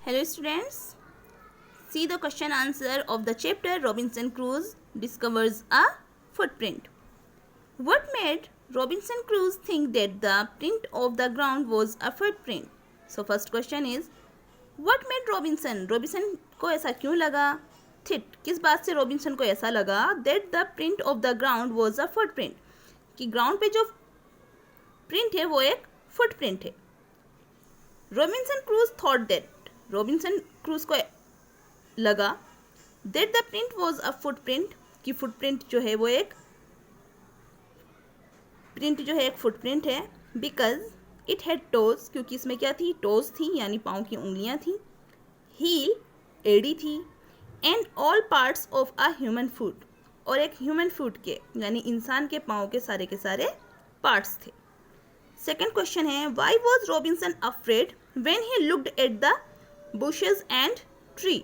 Hello students, see the question answer of the chapter Robinson Crusoe discovers a footprint. What made Robinson Crusoe think that the print of the ground was a footprint? So first question is, what made Robinson को ऐसा क्यों लगा? किस बात से Robinson को ऐसा लगा that the print of the ground was a footprint? कि ग्राउंड पे जो प्रिंट है वो एक फुटप्रिंट है. Robinson cruise thought that, Robinson cruise को लगा that the print was a footprint, कि फुटप्रिंट जो है वो एक फुटप्रिंट है. बिकॉज इट हैड टोज, क्योंकि इसमें क्या थी? टोज थी, यानी पाँव की उंगलियां थी. हील, एड़ी थी. And all parts of a human foot, और एक ह्यूमन फुट के यानी इंसान के पाँव के सारे पार्ट्स थे. सेकेंड क्वेश्चन है, why was Robinson afraid when he looked at the bushes and tree?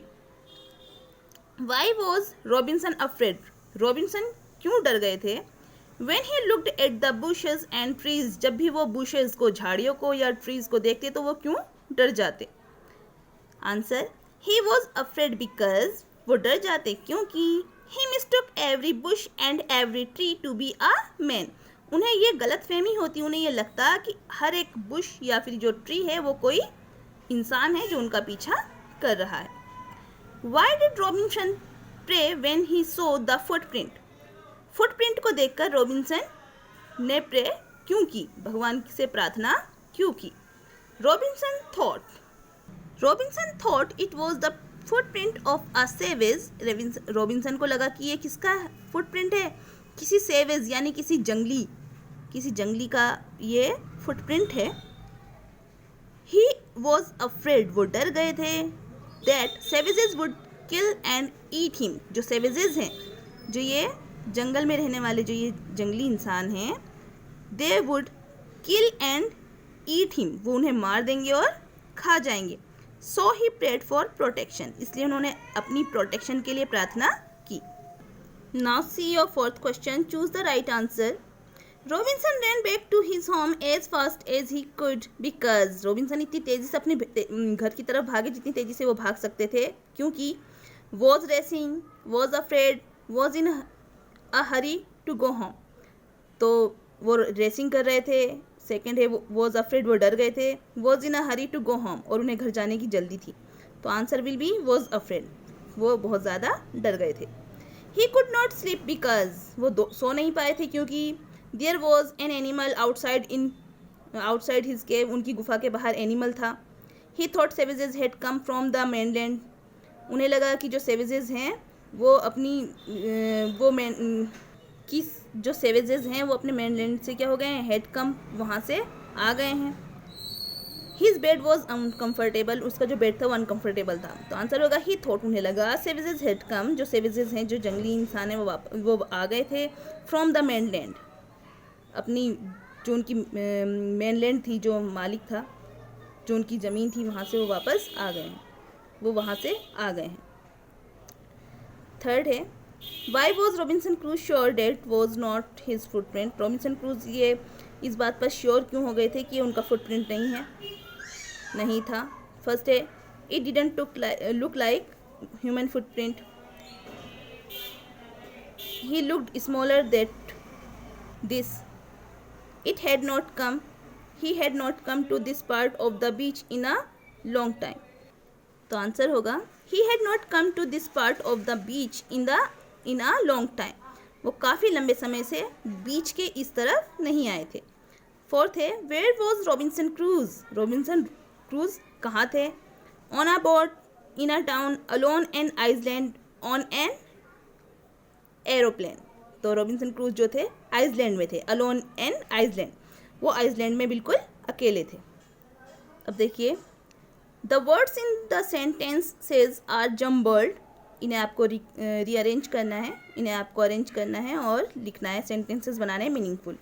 Why was Robinson afraid? Robinson क्यों डर गए थे? When he looked at the bushes and trees, जब भी वो bushes को, झाड़ियों को या trees को देखते तो वो क्यों डर जाते? Answer, he was afraid because, वो डर जाते क्योंकि he mistook every bush and every tree to be a man. उन्हें ये गलत फहमी होती, उन्हें ये लगता कि हर एक बुश या फिर जो ट्री है वो कोई इंसान है जो उनका पीछा कर रहा है. Why did Robinson pray when he saw the footprint? Footprint को देखकर रॉबिन्सन ने प्रे क्यों की, भगवान से प्रार्थना क्यों की? Robinson thought it was the footprint of a savage. Robinson को लगा कि ये किसका फुटप्रिंट है? किसी सेवेज यानी किसी जंगली का ये फुटप्रिंट है. He was afraid, वो डर गए थे, that savages would kill and eat him. जो savages हैं, जो ये जंगल में रहने वाले जो ये जंगली इंसान हैं, they would kill and eat him. वो उन्हें मार देंगे और खा जाएंगे. So he prayed for protection. इसलिए उन्होंने अपनी प्रोटेक्शन के लिए प्रार्थना की. Now see your fourth question. Choose the right answer. Robinson ran back to his home as fast as he could because Robinson इतनी तेज़ी से अपने घर की तरफ भागे जितनी तेज़ी से वो भाग सकते थे, क्योंकि was racing, was afraid, was in a hurry to go home. तो वो रेसिंग कर रहे थे. सेकंड है was afraid, वो डर गए थे. was in a hurry to go home, और उन्हें घर जाने की जल्दी थी. तो answer will be was afraid, वो बहुत ज़्यादा डर गए थे. he could not sleep because, वो सो नहीं पाए थे क्योंकि There was an animal outside his cave. उनकी गुफा के बाहर एनिमल था. He thought savages had come from the mainland. उन्हें लगा कि जो savages हैं वो जो savages हैं वो अपने mainland से क्या हो गए हैं? Had come, वहाँ से आ गए हैं. His bed was uncomfortable. उसका जो बेड था वो uncomfortable था. तो आंसर होगा he thought, उन्हें लगा savages had come, जो savages हैं, जो जंगली इंसान हैं वो आ गए थे from the mainland. अपनी जो उनकी मेनलैंड थी, जो मालिक था, जो उनकी ज़मीन थी, वहाँ से वो वापस आ गए हैं, वो वहाँ से आ गए हैं. थर्ड है, why was Robinson Crusoe sure that was not his footprint? Robinson Crusoe ये इस बात पर श्योर क्यों हो गए थे कि ये उनका फुटप्रिंट नहीं था? फर्स्ट है, it didn't look like human footprint. He looked smaller that this. He had not come to this part of the beach in a long time. तो आंसर होगा he had not come to this part of the beach in a long time. वो काफ़ी लंबे समय से बीच के इस तरफ नहीं आए थे. फोर्थ है, where was Robinson Crusoe? Robinson cruise कहाँ थे? On a boat, in a town, alone an island, on an aeroplane. तो रॉबिन्सन क्रूज जो थे आइसलैंड में थे, अलोन एन आइसलैंड, वो आइसलैंड में बिल्कुल अकेले थे. अब देखिए, the words in the sentences are jumbled. इन्हें आपको रीअरेंज करना है, इन्हें आपको अरेंज करना है और लिखना है, सेंटेंसेस बनाने हैं meaningful.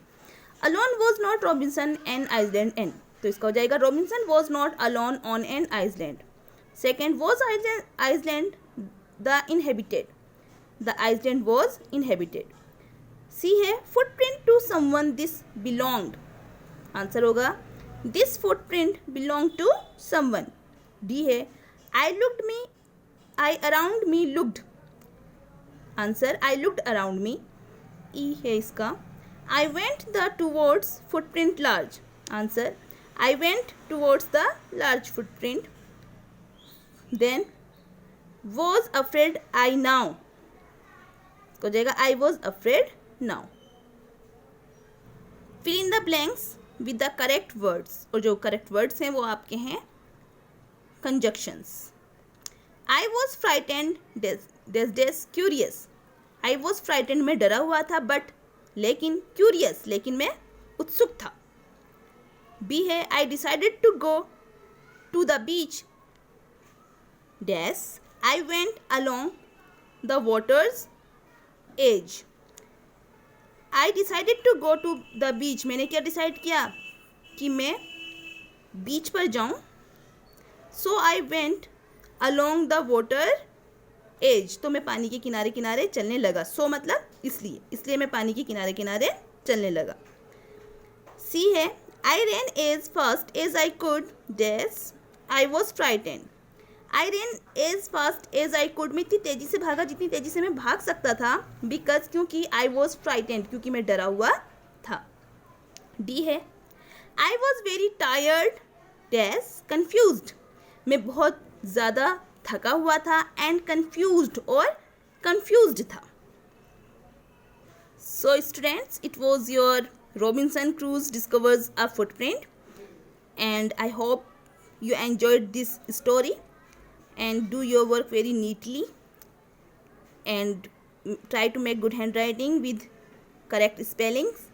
Alone was not Robinson an island an, तो इसका हो जाएगा Robinson was not alone on an island. Second, was island the inhabited? The island was inhabited. C है, footprint to someone this belonged. Answer होगा this footprint belong to someone. D है, I around me looked. Answer I looked around me. E है इसका. I went towards footprint large. Answer I went towards the large footprint. Then was afraid I now. हो जाएगा I was afraid now. Fill in the blanks with the correct words. और जो correct words हैं वो आपके हैं conjunctions. I was frightened, curious. I was frightened मैं डरा हुआ था but लेकिन curious लेकिन मैं उत्सुक था. B है I decided to go to the beach. I went along the water's edge. I decided to go to the beach. मैंने क्या डिसाइड किया कि मैं बीच पर जाऊं. So I went along the water edge. तो मैं पानी के किनारे किनारे चलने लगा. So मतलब इसलिए मैं पानी के किनारे किनारे चलने लगा. C है I ran as fast as I could. I was frightened. I ran as fast as I could. मैं इतनी तेजी से भागा जितनी तेजी से मैं भाग सकता था. Because क्योंकि I was frightened क्योंकि मैं डरा हुआ था. D है I was very tired. Confused. मैं बहुत ज़्यादा थका हुआ था and confused और confused था. So students, it was your Robinson Crusoe discovers a footprint, and I hope you enjoyed this story and do your work very neatly and try to make good handwriting with correct spellings.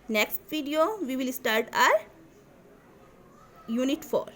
Next video we will start our unit 4.